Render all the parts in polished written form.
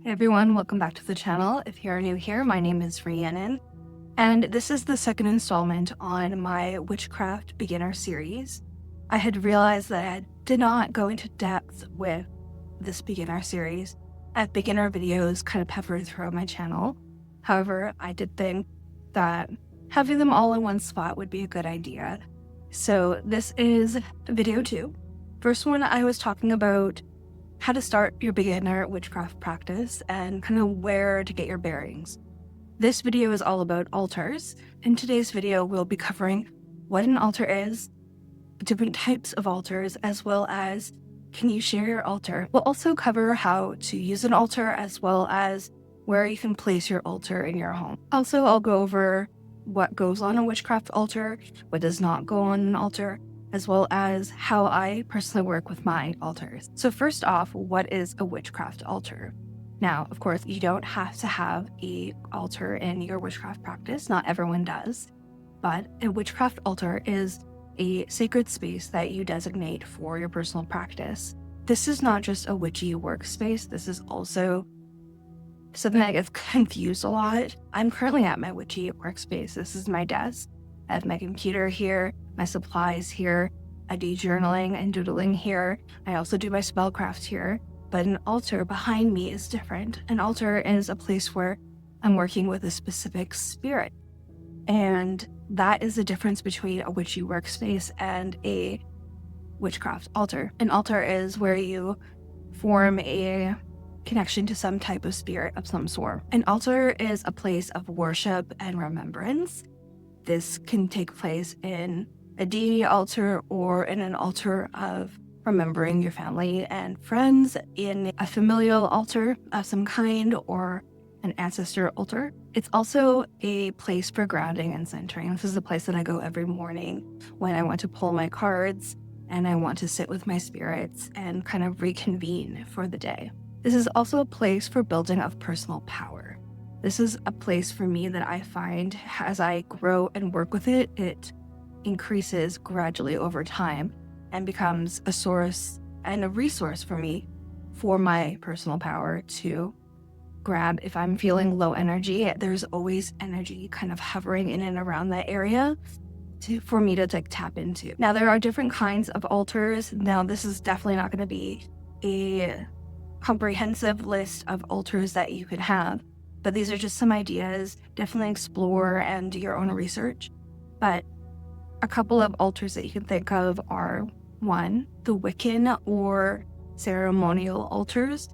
Hey everyone, welcome back to the channel. If you're new here, my name is Rhiannon, and this is the second installment on my Witchcraft beginner series. I had realized that I did not go into depth with this beginner series. I have beginner videos kind of peppered throughout my channel. However, I did think that having them all in one spot would be a good idea. So this is video 2. First one, I was talking about how to start your beginner witchcraft practice and kind of where to get your bearings. This video is all about altars. In today's video, we'll be covering what an altar is, different types of altars, as well as can you share your altar. We'll also cover how to use an altar as well as where you can place your altar in your home. Also, I'll go over what goes on a witchcraft altar, what does not go on an altar, as well as how I personally work with my altars. So first off, what is a witchcraft altar? Now, of course, you don't have to have an altar in your witchcraft practice. Not everyone does. But a witchcraft altar is a sacred space that you designate for your personal practice. This is not just a witchy workspace. This is also something that gets confused a lot. I'm currently at my witchy workspace. This is my desk. I have my computer here, my supplies here. I do journaling and doodling here. I also do my spellcraft here. But an altar behind me is different. An altar is a place where I'm working with a specific spirit. And that is the difference between a witchy workspace and a witchcraft altar. An altar is where you form a connection to some type of spirit of some sort. An altar is a place of worship and remembrance. This can take place in a deity altar or in an altar of remembering your family and friends, in a familial altar of some kind, or an ancestor altar. It's also a place for grounding and centering. This is a place that I go every morning when I want to pull my cards and I want to sit with my spirits and kind of reconvene for the day. This is also a place for building of personal power. This is a place for me that I find as I grow and work with it, it increases gradually over time and becomes a source and a resource for me for my personal power to grab. If I'm feeling low energy, there's always energy kind of hovering in and around that area for me to tap into. Now, there are different kinds of altars. Now, this is definitely not going to be a comprehensive list of altars that you could have. But these are just some ideas. Definitely explore and do your own research. But a couple of altars that you can think of are, 1, the Wiccan or ceremonial altars.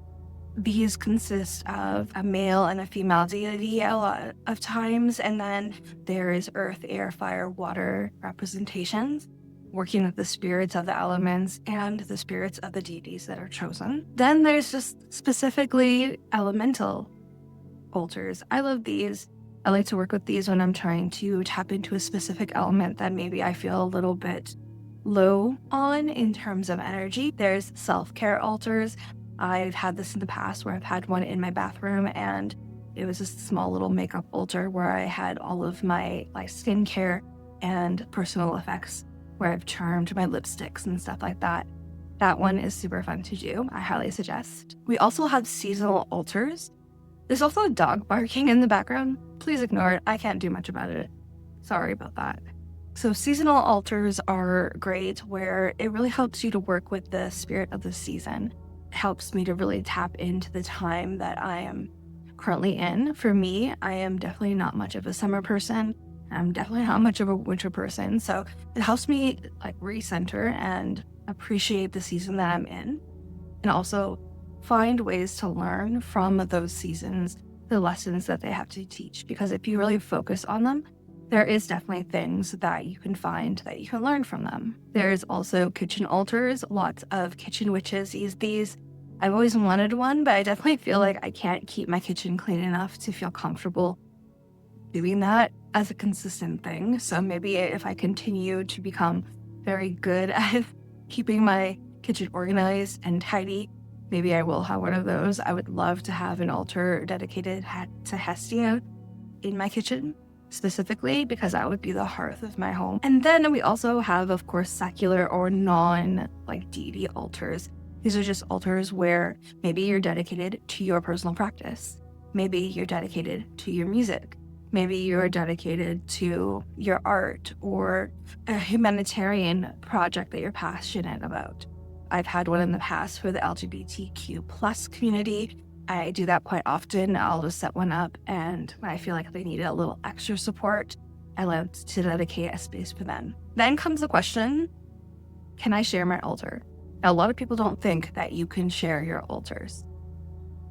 These consist of a male and a female deity a lot of times, and then there is earth, air, fire, water representations, working with the spirits of the elements and the spirits of the deities that are chosen. Then there's just specifically elemental altars. I love these. I like to work with these when I'm trying to tap into a specific element that maybe I feel a little bit low on in terms of energy. There's self-care altars. I've had this in the past where I've had one in my bathroom, and it was a small little makeup altar where I had all of my skincare and personal effects, where I've charmed my lipsticks and stuff like that. That one is super fun to do. I highly suggest. We also have seasonal altars. There's also a dog barking in the background. Please ignore it. I can't do much about it. Sorry about that. So seasonal altars are great where it really helps you to work with the spirit of the season. It helps me to really tap into the time that I am currently in. For me, I am definitely not much of a summer person. I'm definitely not much of a winter person. So it helps me recenter and appreciate the season that I'm in. And also find ways to learn from those seasons, the lessons that they have to teach. Because if you really focus on them, there is definitely things that you can find that you can learn from them. There's also kitchen altars. Lots of kitchen witches use these. I've always wanted one, but I definitely feel like I can't keep my kitchen clean enough to feel comfortable doing that as a consistent thing. So maybe if I continue to become very good at keeping my kitchen organized and tidy, maybe I will have one of those. I would love to have an altar dedicated to Hestia in my kitchen, specifically because that would be the hearth of my home. And then we also have, of course, secular or non deity altars. These are just altars where maybe you're dedicated to your personal practice. Maybe you're dedicated to your music. Maybe you're dedicated to your art or a humanitarian project that you're passionate about. I've had one in the past for the LGBTQ plus community. I do that quite often. I'll just set one up, and when I feel like they need a little extra support, I love to dedicate a space for them. Then comes the question, can I share my altar? Now, a lot of people don't think that you can share your altars.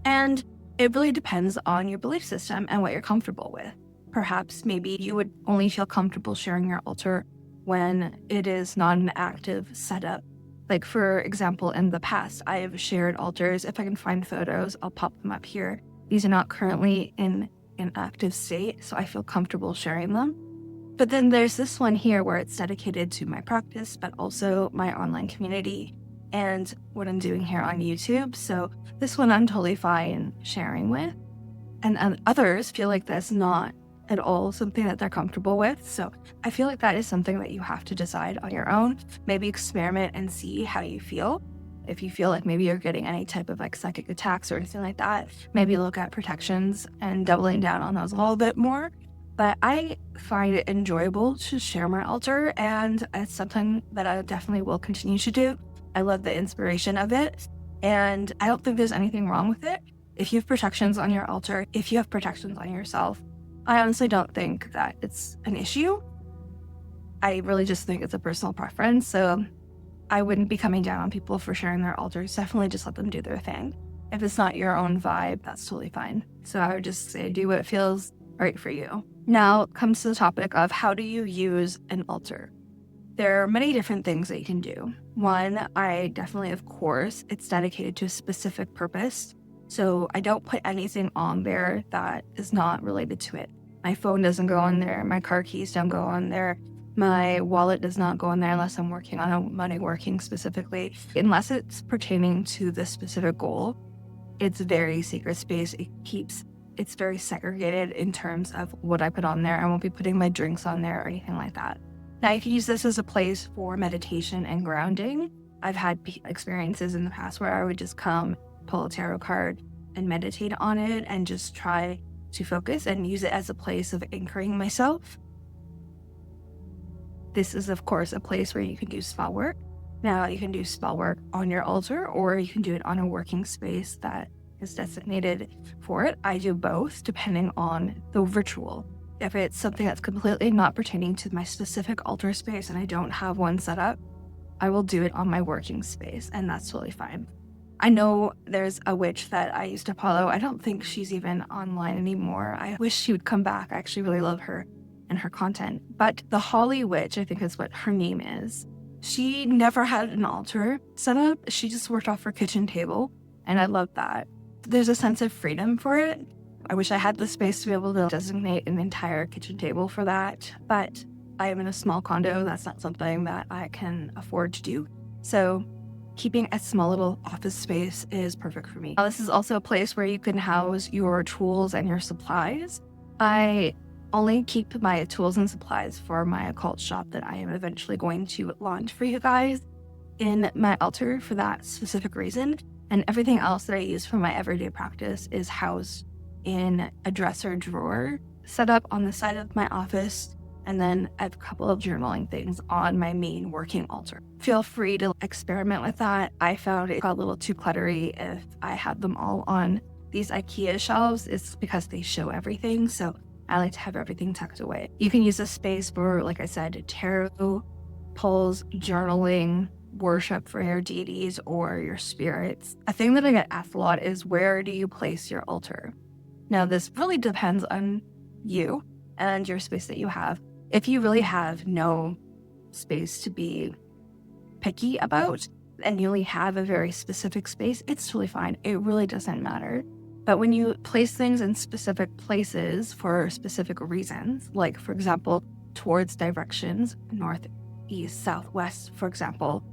And it really depends on your belief system and what you're comfortable with. Perhaps maybe you would only feel comfortable sharing your altar when it is not an active setup. Like, for example, in the past, I have shared altars. If I can find photos, I'll pop them up here. These are not currently in an active state, so I feel comfortable sharing them. But then there's this one here where it's dedicated to my practice, but also my online community and what I'm doing here on YouTube. So this one I'm totally fine sharing with. And others feel like that's not at all something that they're comfortable with. So I feel like that is something that you have to decide on your own. Maybe experiment and see how you feel. If you feel like maybe you're getting any type of like psychic attacks or anything like that, maybe look at protections and doubling down on those a little bit more. But I find it enjoyable to share my altar, and it's something that I definitely will continue to do. I love the inspiration of it, and I don't think there's anything wrong with it. If you have protections on your altar, if you have protections on yourself, I honestly don't think that it's an issue. I really just think it's a personal preference, so I wouldn't be coming down on people for sharing their altars. Definitely just let them do their thing. If it's not your own vibe, that's totally fine. So I would just say do what feels right for you. Now comes to the topic of how do you use an altar? There are many different things that you can do. One, of course, it's dedicated to a specific purpose. So I don't put anything on there that is not related to it. My phone doesn't go on there. My car keys don't go on there. My wallet does not go on there unless I'm working on a money working specifically. Unless it's pertaining to this specific goal, it's very secret space. It's very segregated in terms of what I put on there. I won't be putting my drinks on there or anything like that. Now, you can use this as a place for meditation and grounding. I've had experiences in the past where I would just come, pull a tarot card, and meditate on it and just try to focus and use it as a place of anchoring myself. This is, of course, a place where you can do spell work. Now, you can do spell work on your altar, or you can do it on a working space that is designated for it. I do both depending on the ritual. If it's something that's completely not pertaining to my specific altar space and I don't have one set up, I will do it on my working space, and that's totally fine. I know there's a witch that I used to follow. I don't think she's even online anymore. I wish she would come back. I actually really love her and her content. But the Holly Witch, I think is what her name is, she never had an altar set up. She just worked off her kitchen table, and I love that. There's a sense of freedom for it. I wish I had the space to be able to designate an entire kitchen table for that, but I am in a small condo. That's not something that I can afford to do. So keeping a small little office space is perfect for me. Now, this is also a place where you can house your tools and your supplies. I only keep my tools and supplies for my occult shop that I am eventually going to launch for you guys in my altar for that specific reason. And everything else that I use for my everyday practice is housed in a dresser drawer set up on the side of my office, and then I have a couple of journaling things on my main working altar. Feel free to experiment with that. I found it got a little too cluttery if I had them all on these IKEA shelves. It's because they show everything, so I like to have everything tucked away. You can use this space for, like I said, tarot pulls, journaling, worship for your deities or your spirits. A thing that I get asked a lot is, where do you place your altar? Now, this really depends on you and your space that you have. If you really have no space to be picky about and you only have a very specific space, it's totally fine. It really doesn't matter. But when you place things in specific places for specific reasons, like, for example, towards directions, north, east, southwest, for example,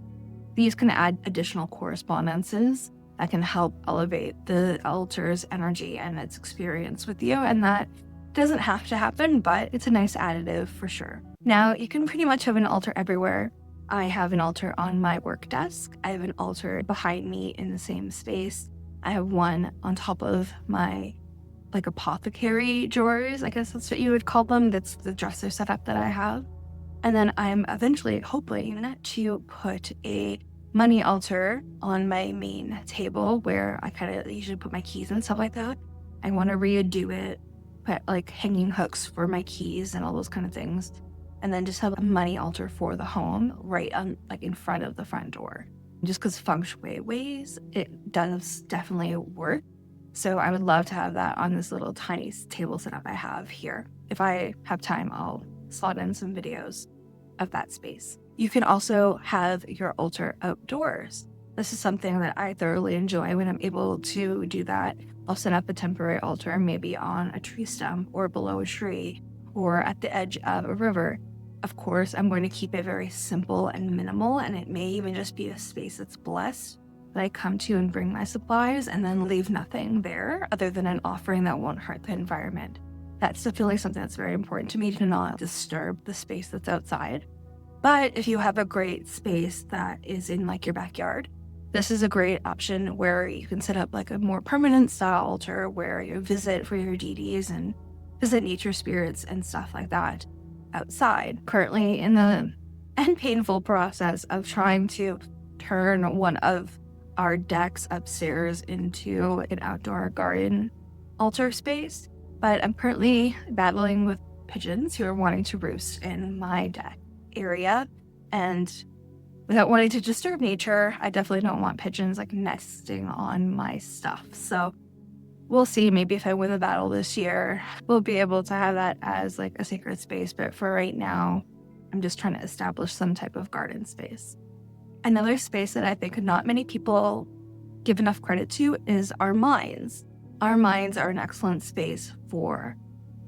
these can add additional correspondences that can help elevate the altar's energy and its experience with you. And that doesn't have to happen, but it's a nice additive for sure. Now, you can pretty much have an altar everywhere. I have an altar on my work desk. I have an altar behind me in the same space. I have one on top of my like apothecary drawers, I guess that's what you would call them. That's the dresser setup that I have. And then I'm eventually hoping to put a money altar on my main table where I kind of usually put my keys and stuff like that. I want to redo it, put like hanging hooks for my keys and all those kind of things. And then just have a money altar for the home right on like in front of the front door. Just because feng shui ways, it does definitely work. So I would love to have that on this little tiny table setup I have here. If I have time, I'll slot in some videos of that space. You can also have your altar outdoors. This is something that I thoroughly enjoy when I'm able to do that. I'll set up a temporary altar, maybe on a tree stump or below a tree or at the edge of a river. Of course, I'm going to keep it very simple and minimal, and it may even just be a space that's blessed that I come to and bring my supplies and then leave nothing there other than an offering that won't hurt the environment. That's definitely something that's very important to me, to not disturb the space that's outside. But if you have a great space that is in like your backyard, this is a great option where you can set up like a more permanent style altar where you visit for your deities and visit nature spirits and stuff like that outside. Currently in the painful process of trying to turn one of our decks upstairs into an outdoor garden altar space, but I'm currently battling with pigeons who are wanting to roost in my deck area, and without wanting to disturb nature, I definitely don't want pigeons like nesting on my stuff. So we'll see, maybe if I win the battle this year, we'll be able to have that as like a sacred space, but for right now, I'm just trying to establish some type of garden space. Another space that I think not many people give enough credit to is our minds. Our minds are an excellent space for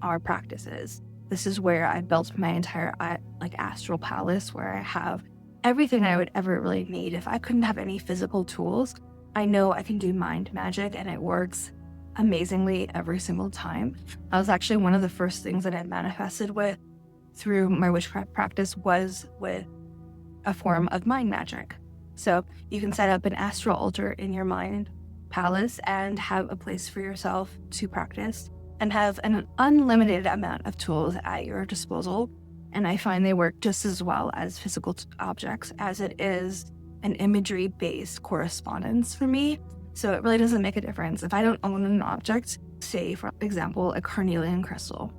our practices. This is where I built my entire like astral palace, where I have everything I would ever really need. If I couldn't have any physical tools, I know I can do mind magic, and it works amazingly every single time. That was actually one of the first things that I manifested with through my witchcraft practice, was with a form of mind magic. So you can set up an astral altar in your mind palace and have a place for yourself to practice and have an unlimited amount of tools at your disposal. And I find they work just as well as physical objects, as it is an imagery-based correspondence for me. So it really doesn't make a difference. If I don't own an object, say for example, a carnelian crystal,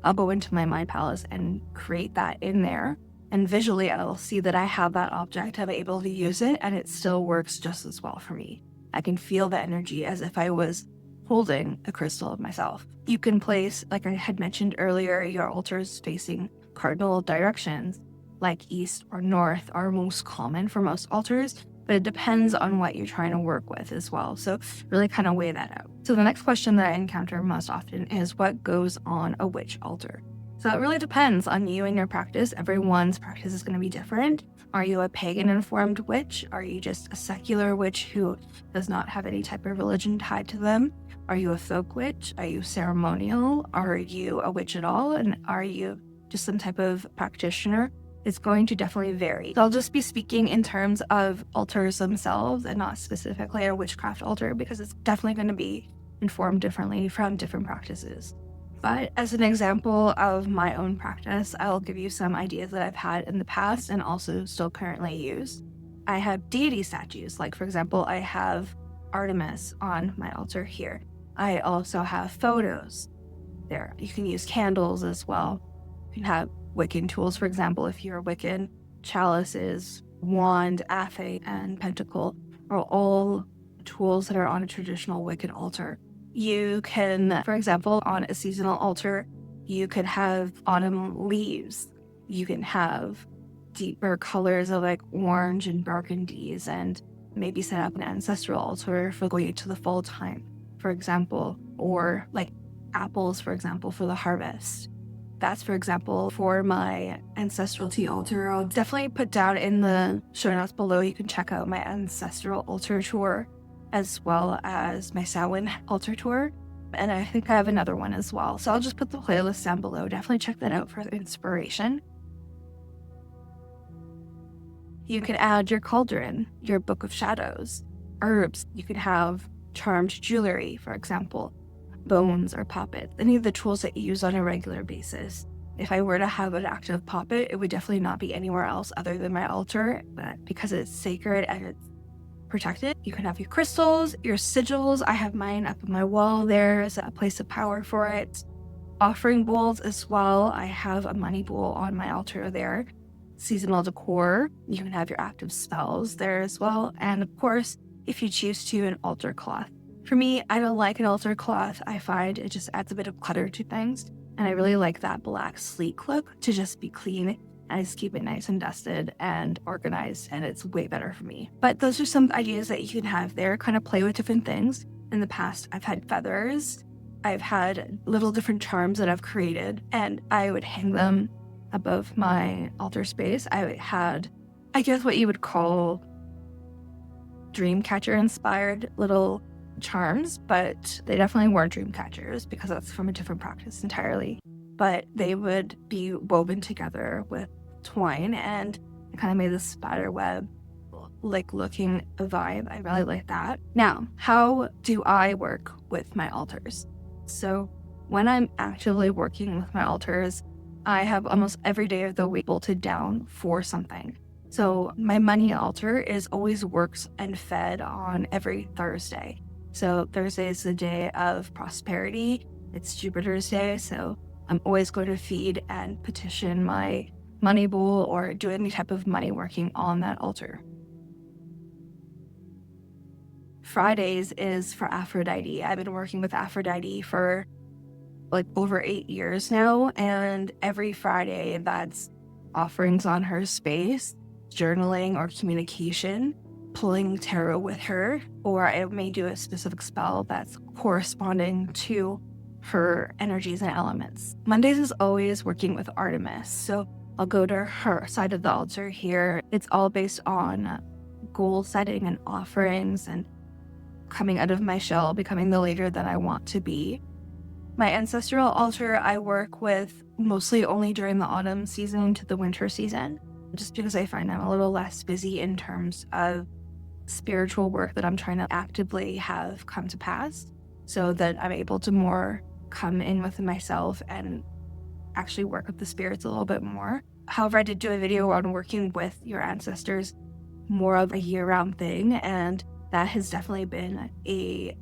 I'll go into my mind palace and create that in there. And visually, I'll see that I have that object, I'm able to use it, and it still works just as well for me. I can feel the energy as if I was holding a crystal of myself. You can place, like I had mentioned earlier, your altars facing cardinal directions, like east or north are most common for most altars, but it depends on what you're trying to work with as well. So really kind of weigh that out. So the next question that I encounter most often is, what goes on a witch altar? So it really depends on you and your practice. Everyone's practice is going to be different. Are you a pagan-informed witch? Are you just a secular witch who does not have any type of religion tied to them? Are you a folk witch? Are you ceremonial? Are you a witch at all? And are you just some type of practitioner? It's going to definitely vary. So I'll just be speaking in terms of altars themselves and not specifically a witchcraft altar, because it's definitely going to be informed differently from different practices. But as an example of my own practice, I'll give you some ideas that I've had in the past and also still currently use. I have deity statues. Like, for example, I have Artemis on my altar here. I also have photos there. You can use candles as well. You can have Wiccan tools, for example, if you're a Wiccan. Chalices, wand, athe, and pentacle are all tools that are on a traditional Wiccan altar. You can, for example, on a seasonal altar, you could have autumn leaves. You can have deeper colors of like orange and burgundies, and maybe set up an ancestral altar for going into the fall time, for example, or like apples, for example, for the harvest. That's, for example, for my ancestral tea altar. I'll definitely put down in the show notes below. You can check out my ancestral altar tour, as well as my Samhain altar tour. And I think I have another one as well. So I'll just put the playlist down below. Definitely check that out for inspiration. You can add your cauldron, your book of shadows, herbs. You could have charmed jewelry, for example, bones or puppets, any of the tools that you use on a regular basis. If I were to have an active puppet, it would definitely not be anywhere else other than my altar, but because it's sacred and it's protected. You can have your crystals, your sigils. I have mine up on my wall. There's a place of power for it. Offering bowls as well. I have a money bowl on my altar there. Seasonal decor. You can have your active spells there as well. And of course, if you choose to, an altar cloth. For me, I don't like an altar cloth. I find it just adds a bit of clutter to things. And I really like that black sleek look to just be clean. I just keep it nice and dusted and organized, and it's way better for me. But those are some ideas that you can have there, kind of play with different things. In the past, I've had feathers. I've had little different charms that I've created, and I would hang them above my altar space. I had, I guess, what you would call dreamcatcher inspired little charms, but they definitely weren't dream catchers because that's from a different practice entirely. But they would be woven together with twine, and it kind of made this spider web like looking vibe. I really like that. Now, how do I work with my altars? So when I'm actively working with my altars, I have almost every day of the week bolted down for something. So my money altar is always works and fed on every Thursday. So Thursday is the day of prosperity. It's Jupiter's day, so I'm always going to feed and petition my money bowl or do any type of money working on that altar. Fridays is for Aphrodite. I've been working with Aphrodite for like over 8 years now, and every Friday that's offerings on her space, journaling or communication, pulling tarot with her, or I may do a specific spell that's corresponding to her energies and elements. Mondays is always working with Artemis, so I'll go to her side of the altar here. It's all based on goal setting and offerings and coming out of my shell, becoming the leader that I want to be. My ancestral altar I work with mostly only during the autumn season to the winter season, just because I find I'm a little less busy in terms of spiritual work that I'm trying to actively have come to pass, so that I'm able to more come in with myself and actually work with the spirits a little bit more. However, I did do a video on working with your ancestors, more of a year-round thing, and that has definitely been a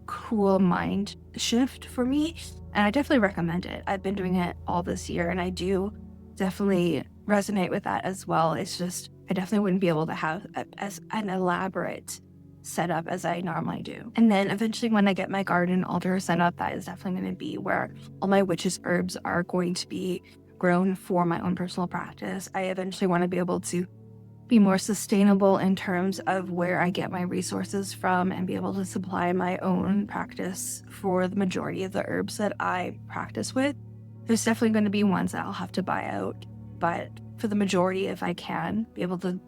cool mind shift for me, and I definitely recommend it. I've been doing it all this year, and I do definitely resonate with that as well. It's just I definitely wouldn't be able to have as an elaborate setup as I normally do. And then eventually when I get my garden altar set up, that is definitely going to be where all my witches herbs are going to be grown for my own personal practice. I eventually want to be able to be more sustainable in terms of where I get my resources from and be able to supply my own practice for the majority of the herbs that I practice with. There's definitely going to be ones that I'll have to buy out, but for the majority, if I can be able to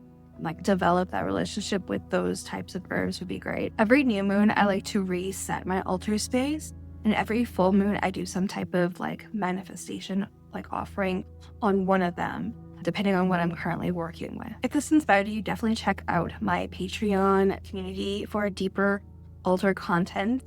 develop that relationship with those types of herbs would be great. Every new moon, I like to reset my altar space, and every full moon, I do some type of manifestation, offering on one of them, depending on what I'm currently working with. If this inspired you, definitely check out my Patreon community for deeper altar content,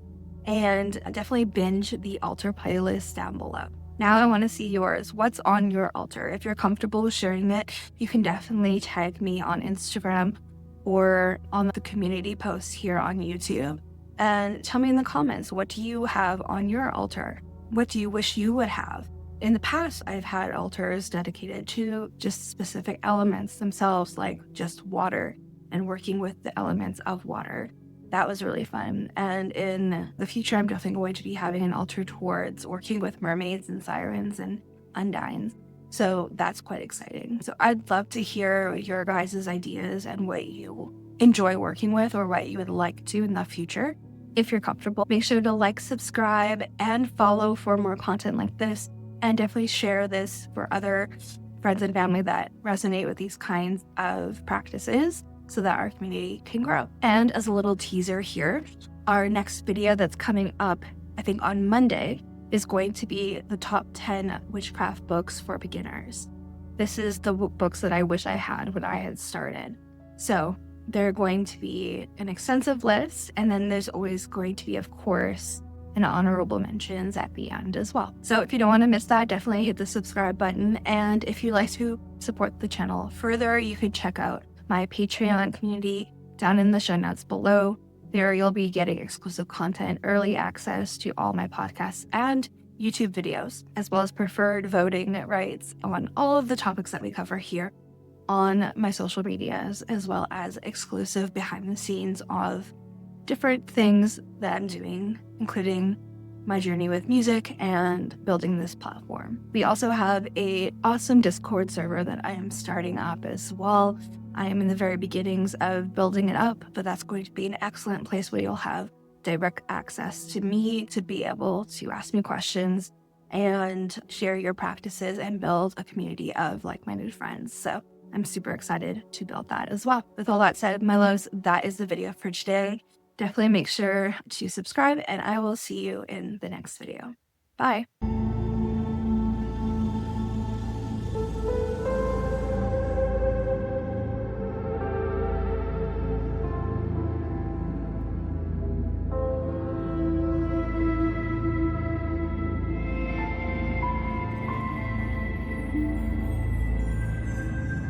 and definitely binge the altar playlist down below. Now I want to see yours. What's on your altar? If you're comfortable with sharing it, you can definitely tag me on Instagram or on the community posts here on YouTube. And tell me in the comments, what do you have on your altar? What do you wish you would have? In the past, I've had altars dedicated to just specific elements themselves, like just water and working with the elements of water. That was really fun. And in the future, I'm definitely going to be having an altar towards working with mermaids and sirens and undines. So that's quite exciting. So I'd love to hear your guys' ideas and what you enjoy working with or what you would like to in the future. If you're comfortable, make sure to like, subscribe, and follow for more content like this. And definitely share this for other friends and family that resonate with these kinds of practices so that our community can grow. And as a little teaser here, our next video that's coming up, I think on Monday, is going to be the top 10 witchcraft books for beginners. this is the books that I wish I had when I had started. So they're going to be an extensive list, and then there's always going to be, of course, an honorable mentions at the end as well. So if you don't want to miss that, definitely hit the subscribe button. And if you'd like to support the channel further, you could check out my Patreon community down in the show notes below. There you'll be getting exclusive content, early access to all my podcasts and YouTube videos, as well as preferred voting rights on all of the topics that we cover here on my social medias, as well as exclusive behind the scenes of different things that I'm doing, including my journey with music and building this platform. We also have an awesome Discord server that I am starting up as well. I am in the very beginnings of building it up, but that's going to be an excellent place where you'll have direct access to me to be able to ask me questions and share your practices and build a community of like-minded friends. So I'm super excited to build that as well. With all that said, my loves, that is the video for today. Definitely make sure to subscribe, and I will see you in the next video. Bye.